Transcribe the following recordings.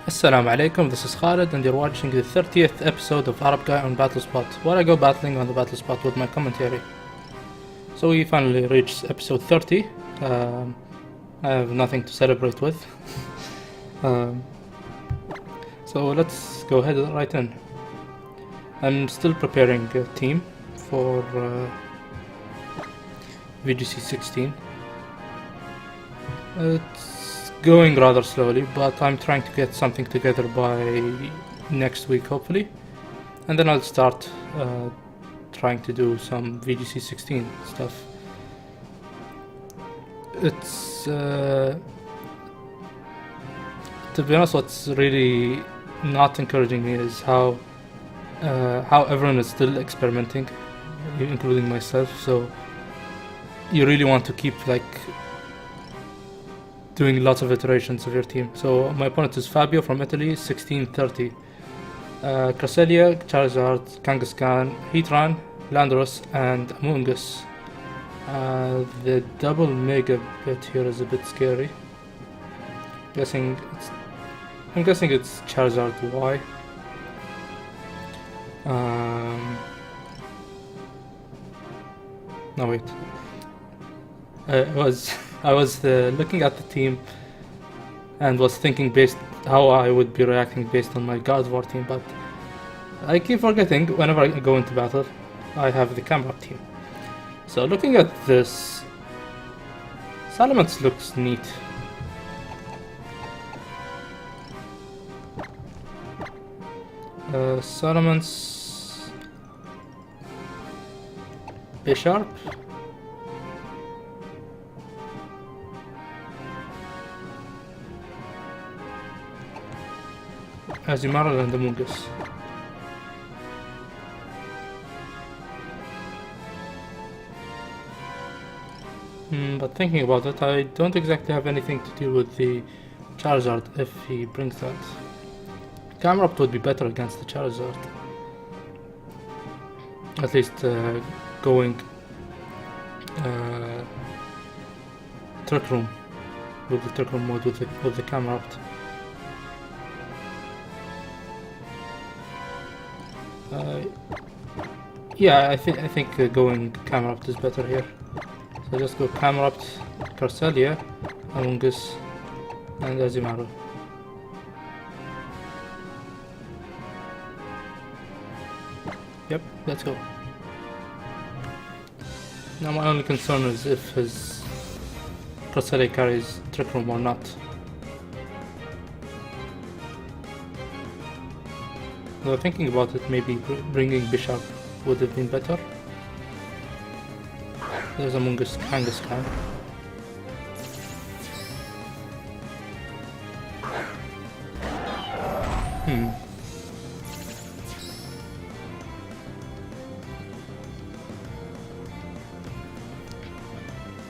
Assalamu alaikum, this is Khalid and you're watching the 30th episode of Arab Guy on Battle Spot, where I go battling on the Battle Spot with my commentary. So we finally reached episode 30. I have nothing to celebrate with. So let's go ahead right in. I'm still preparing a team for VGC 16. It's going rather slowly, but I'm trying to get something together by next week hopefully, and then I'll start trying to do some VGC 16 stuff. It's to be honest, what's really not encouraging me is how everyone is still experimenting, including myself. So you really want to keep doing lots of iterations of your team. So my opponent is Fabio from Italy, 1630. Cresselia, Charizard, Kangaskhan, Heatran, Landorus, and Amoonguss. The double mega bit here is a bit scary. I'm guessing it's Charizard Y. No wait. I was looking at the team and was thinking how I would be reacting based on my God of War team, but I keep forgetting whenever I go into battle I have the Camel team. So looking at this, Salamence looks neat. Salamence Bisharp. Azumarill and Amoonguss. But thinking about it, I don't exactly have anything to do with the Charizard if he brings that. Camerupt would be better against the Charizard. At least going Trick Room with the Trick Room mode with the Camerupt. Yeah, I think going Camerupt is better here. So just go Camerupt, Cresselia, Amoonguss, and Azumarill. Yep, let's go. Now my only concern is if his Cresselia carries Trick Room or not. Though thinking about it, maybe bringing Bisharp would have been better. There's Amoonguss, Kangaskhan.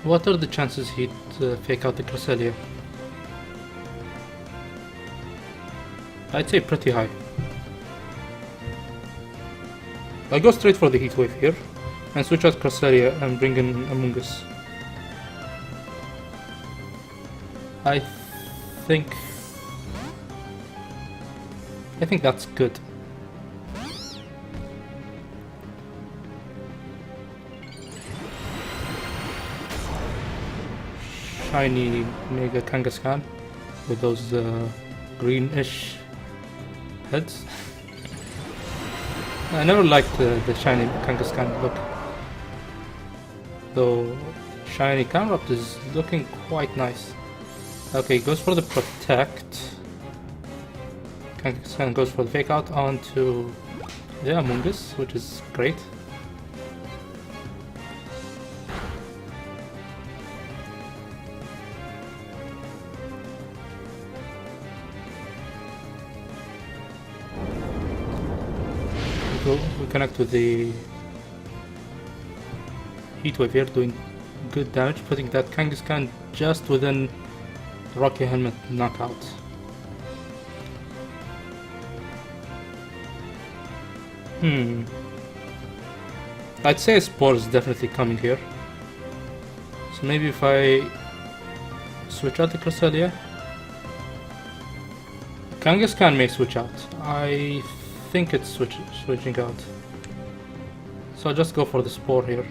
What are the chances he'd fake out the Cresselia? I'd say pretty high. I go straight for the Heat Wave here and switch out Cresselia and bring in Amoonguss. I think that's good. Shiny Mega Kangaskhan with those greenish heads. I never liked the shiny Kangaskhan look, though shiny Camerupt is looking quite nice. Okay, goes for the Protect. Kangaskhan goes for the Fake Out onto the Amoonguss, which is great. We connect with the Heat Wave here, doing good damage, putting that Kangaskhan just within Rocky Helmet knockout. I'd say a Spore is definitely coming here. So maybe if I switch out the Cresselia, Kangaskhan may switch out. I think it's switching out. So I'll just go for the Spore here.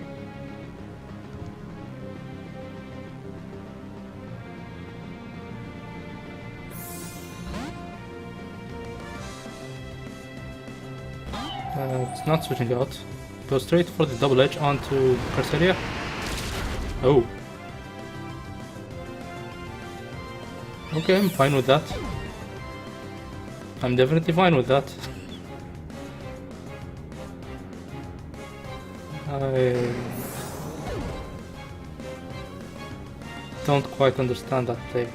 It's not switching out. Go straight for the double edge onto Cresselia. Oh. Okay, I'm fine with that. I'm definitely fine with that. I don't quite understand that play.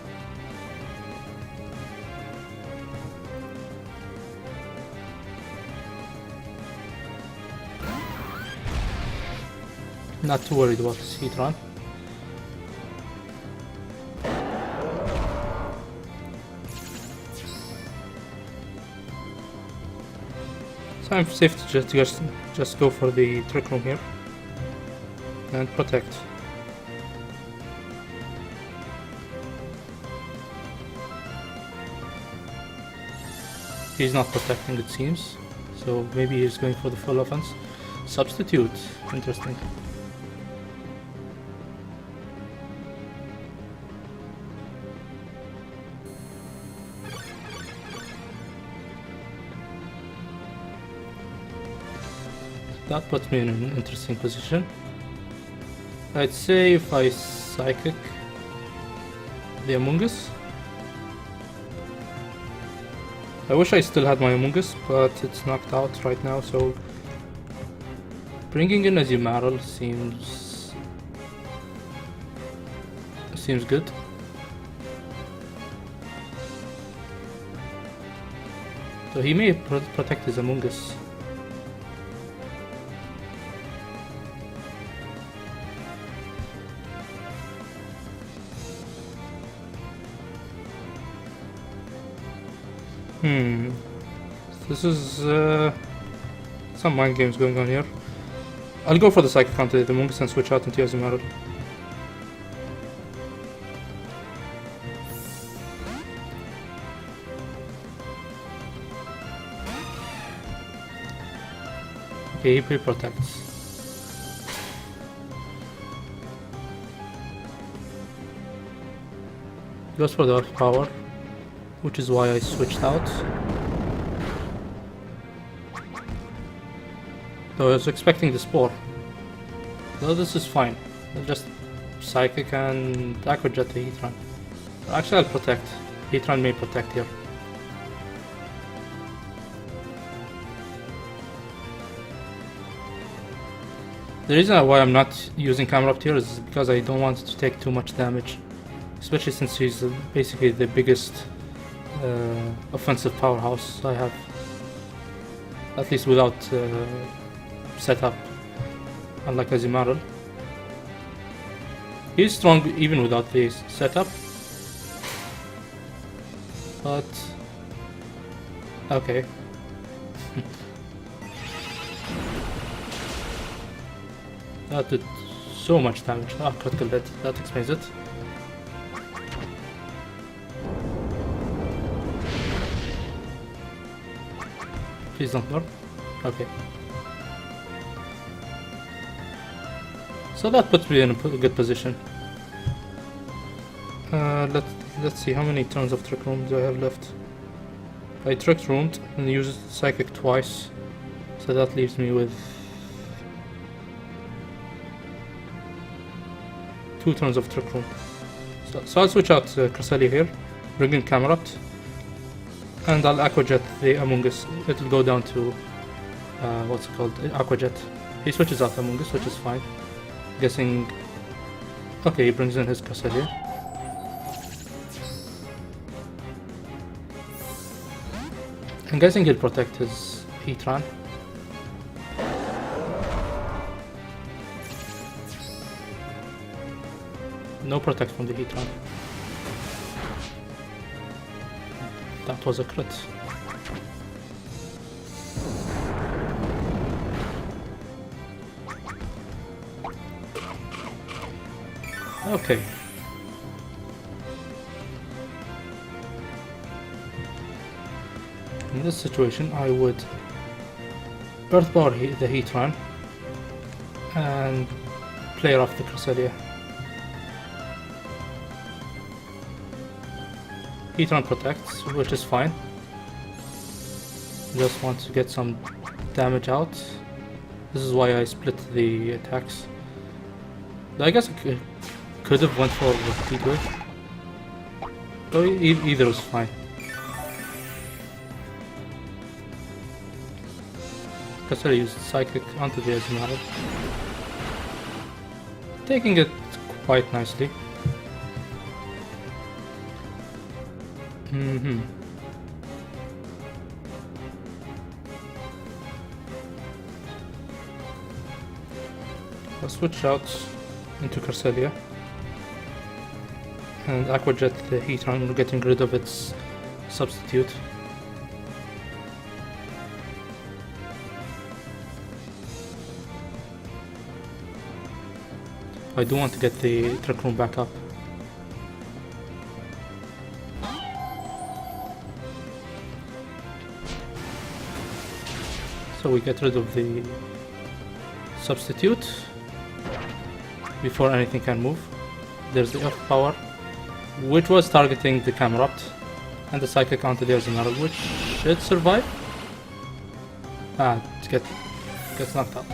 Not too worried about this Heatran. So I'm safe to just go for the Trick Room here and protect. He's not protecting, it seems, so maybe he's going for the full offense. Substitute, interesting. That puts me in an interesting position. I'd say if I Psychic the Amoonguss. I wish I still had my Amoonguss, but it's knocked out right now, so bringing in a Azumarill seems good. So he may protect his Amoonguss. This is some mind games going on here. I'll go for the Psychic counter the Amoonguss and switch out into Azumarill. Okay, he pre-protects. Goes for the Earth Power, which is why I switched out. So I was expecting the Spore. So this is fine. I'll just Psychic and Aqua Jet the Heatran. Actually I'll protect. Heatran may protect here. The reason why I'm not using Camel up here is because I don't want to take too much damage. Especially since he's basically the biggest offensive powerhouse I have. At least without setup, unlike Azumarill. He's strong even without the setup, but okay. That did so much damage. Ah, critical hit. That explains it. Please don't burn. Okay. So that puts me in a good position. Let's see how many turns of Trick Room do I have left. I Trick Roomed and used Psychic twice, so that leaves me with 2 turns of Trick Room. So I'll switch out Cresselia here, bring in Camel up, and I'll Aqua Jet the Amoonguss. It'll go down to what's it called? Aqua Jet. He switches out Amoonguss, which is fine. Guessing. Okay, he brings in his Cresselia. I'm guessing he'll protect his Heatran. No protect from the Heatran. That was a crit. Okay. In this situation, I would Earth Power the Heatran and play off the Cresselia. Heatran protects, which is fine. Just want to get some damage out. This is why I split the attacks. I guess I could have went for the Heat Wave. Oh, either is fine. Because I used Psychic onto the Azumarill. Taking it quite nicely. I'll switch out into Cresselia and Aqua Jet the Heatran, getting rid of its substitute. I do want to get the Trick Room back up. So we get rid of the substitute before anything can move. There's the Earth Power, which was targeting the Camerupt, and the Psychic onto the Azumarill, which should survive. It gets knocked out.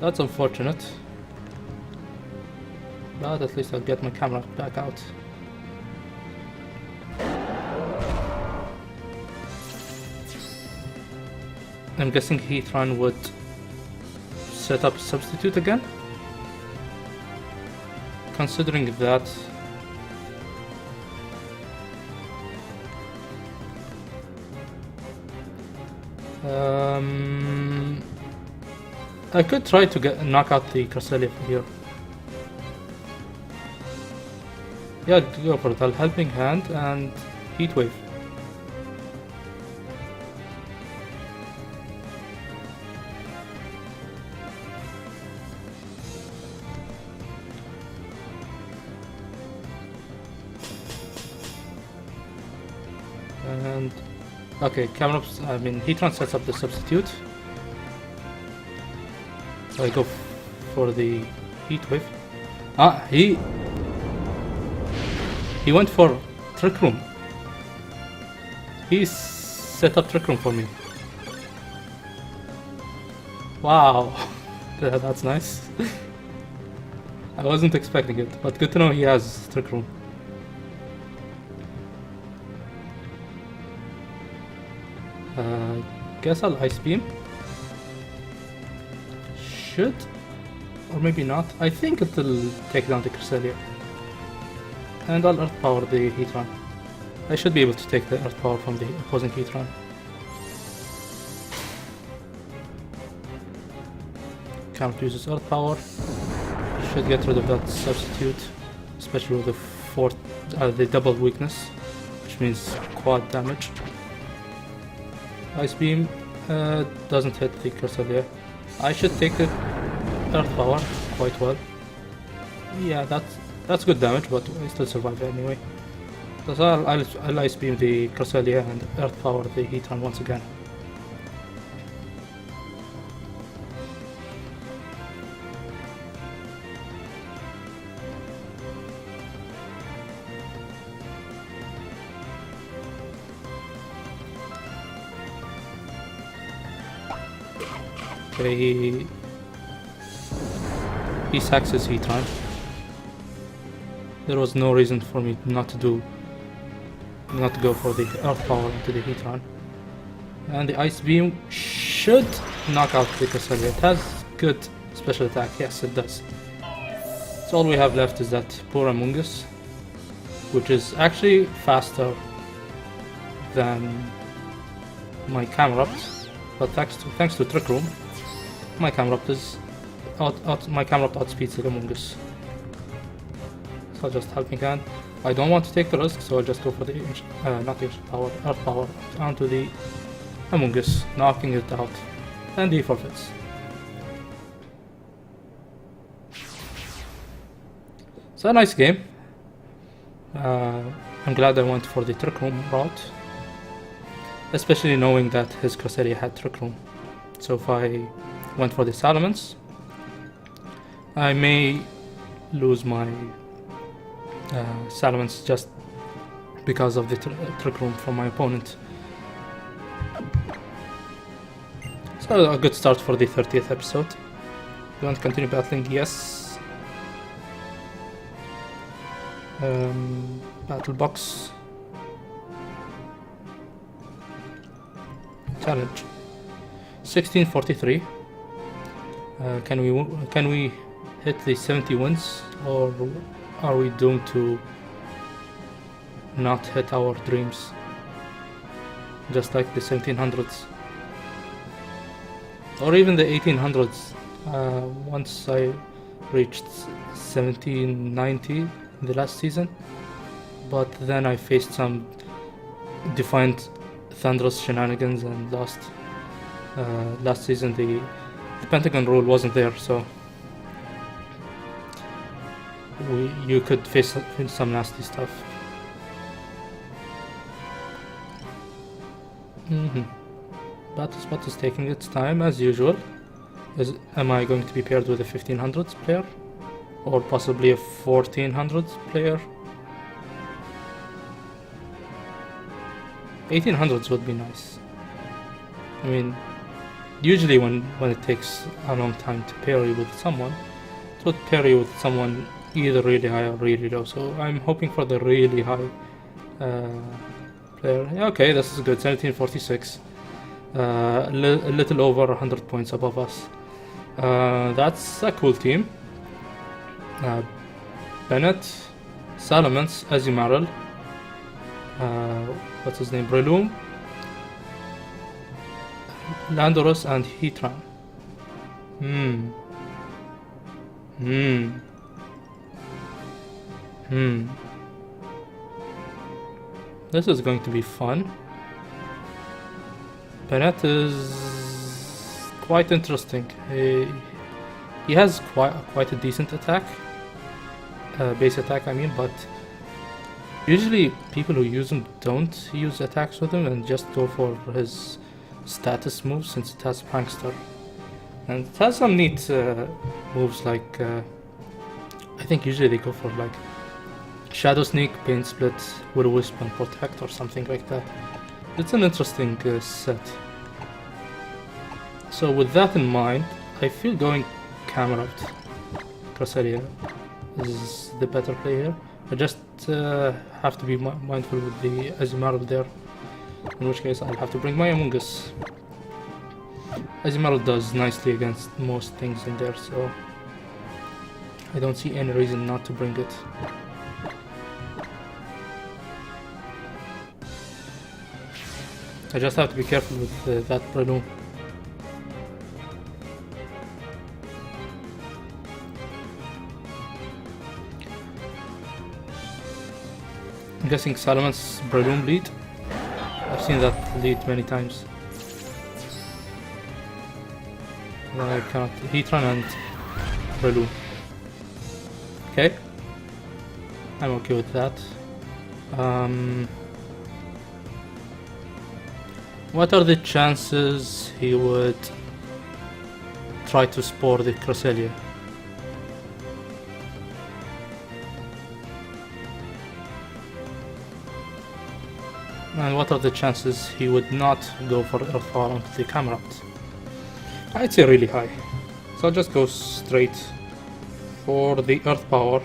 That's unfortunate, but at least I'll get my Camerupt back out. I'm guessing Heatran would set up substitute again. Considering that I could try to knock out the Cresselia here. Yeah, go for it. Helping Hand and Heat Wave. And okay, Heatran sets up the substitute. I go for the Heat Wave. He went for Trick Room. He set up Trick Room for me. Wow, that's nice. I wasn't expecting it, but good to know he has Trick Room. Guess I'll Ice Beam. Should, or maybe not. I think it'll take down the Cresselia. And I'll Earth Power the Heatran. I should be able to take the Earth Power from the opposing Heatran. Camel uses Earth Power. Should get rid of that substitute, especially with the double weakness, which means quad damage. Ice Beam doesn't hit the Cresselia. I should take the Earth Power quite well. Yeah, that's good damage, but I still survive anyway. So I'll Ice Beam the Cresselia and Earth Power the Heatran once again. Okay, he sacks his Heatran. There was no reason for me not to go for the Earth Power into the Heatran. And the Ice Beam should knock out the Cresselia. It has good special attack, yes it does. So all we have left is that poor Amoonguss, which is actually faster than my Camerupt, but thanks to Trick Room, my Camerupt outspeeds the Amoonguss. So I'll just Helping Hand. I don't want to take the risk, so I'll just go for the Earth Power onto the Amoonguss, knocking it out, and he forfeits. So a nice game. I'm glad I went for the Trick Room route. especially knowing that his Cresselia had Trick Room. So if I went for the Salamence, I may lose my Salamence just because of the Trick Room from my opponent. So a good start for the 30th episode. You want to continue battling? Yes. Battle box. Challenge. 1643. Can we hit the 70 wins, or are we doomed to not hit our dreams? Just like the 1700s. Or even the 1800s. Once I reached 1790 in the last season, but then I faced some defiant thunderous shenanigans and lost. Last season the Pentagon rule wasn't there, so you could face some nasty stuff. Battle Spot is taking its time as usual. Am I going to be paired with a 1500s player? Or possibly a 1400s player? 1800s would be nice. I mean, usually when it takes a long time to pair you with someone, it would pair you with someone either really high or really low. So I'm hoping for the really high player. Okay, this is good. 1746. A little over 100 points above us. That's a cool team. Bennett, Salamence, Azumarill, what's his name? Breloom, Landorus, and Heatran. This is going to be fun. Bennett is quite interesting. He has quite a decent attack, base attack I mean, but usually people who use him don't use attacks with him and just go for his status moves, since it has Prankster. And it has some neat moves like, I think usually they go for like Shadow Sneak, Pain Split, Will-O-Wisp and Protect or something like that. It's an interesting set. So with that in mind, I feel going Camel. Cresselia is the better play here. I just have to be mindful with the Azumarill there, in which case I'll have to bring my Among Us. Azumarill does nicely against most things in there, so I don't see any reason not to bring it. I just have to be careful with that Breloom. I'm guessing Salamance's Breloom lead. I've seen that lead many times. I cannot. Heatran and Breloom. Okay. I'm okay with that. What are the chances he would try to spore the Cresselia? And what are the chances he would not go for Earth Power onto the Camel? I'd say really high. So I'll just go straight for the Earth Power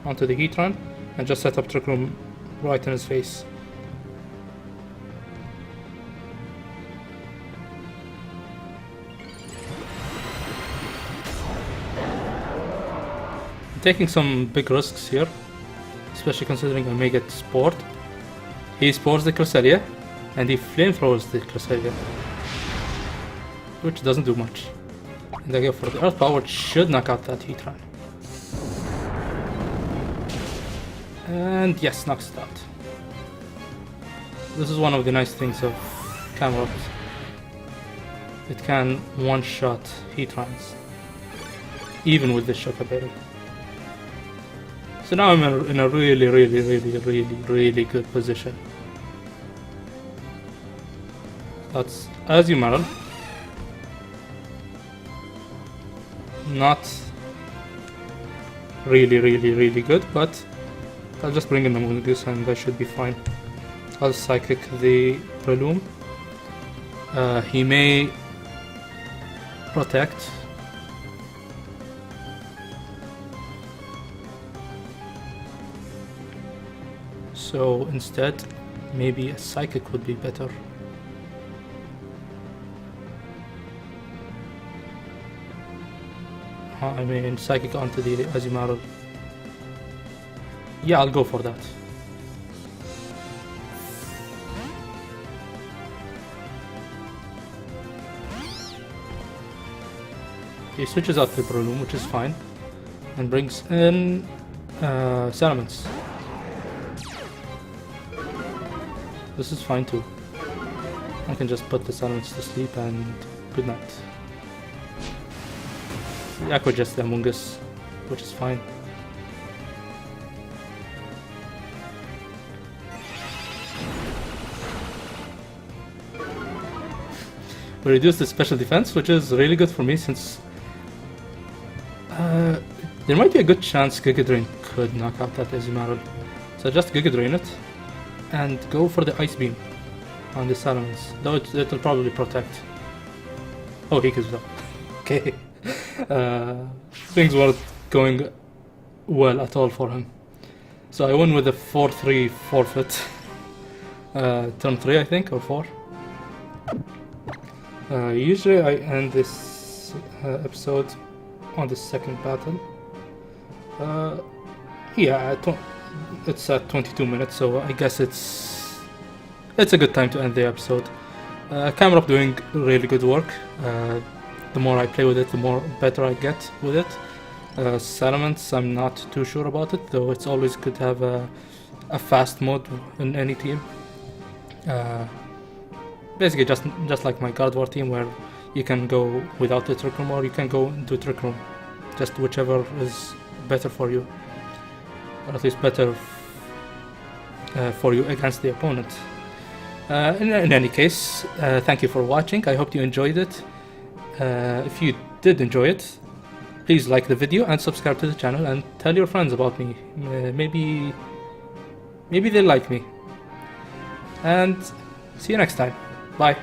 onto the Heatran and just set up Trick Room right in his face. I'm taking some big risks here, especially considering I may get spored. He spores the Cresselia, and he flamethrowers the Cresselia, which doesn't do much. And I go for the Earth Power, which should knock out that Heatran. And yes, knocks it out. This is one of the nice things of Camel. It can one-shot Heatrans, even with the shock ability. So now I'm in a really good position. That's as you Meryl. Not really good, but I'll just bring in the Mungus and that should be fine. I'll Psychic the Breloom. He may protect. So instead, maybe a Psychic would be better. I mean, Psychic onto the Azumarill. Yeah, I'll go for that. He switches out the Breloom, which is fine, and brings in Salamence. This is fine too. I can just put the Salamence to sleep and good night. I could just the Mungus, which is fine. We reduced the special defense, which is really good for me since there might be a good chance Giga Drain could knock out that Azumarill. So just Giga Drain it and go for the Ice Beam on the Salamence, though it'll probably protect. Oh, he gives up. Okay. Things weren't going well at all for him. So I won with a 4-3 forfeit. Turn 3 I think, or 4. Usually I end this episode on the second battle. Yeah, it's at 22 minutes, so I guess it's a good time to end the episode. Camel doing really good work. The more I play with it, the more better I get with it. Salamence, I'm not too sure about it, though it's always good to have a fast mode in any team. Basically just like my Guard War team, where you can go without the Trick Room or you can go into Trick Room. Just whichever is better for you, or at least better for you against the opponent. In any case, thank you for watching. I hope you enjoyed it. If you did enjoy it, please like the video and subscribe to the channel and tell your friends about me. Maybe they like me. And see you next time. Bye.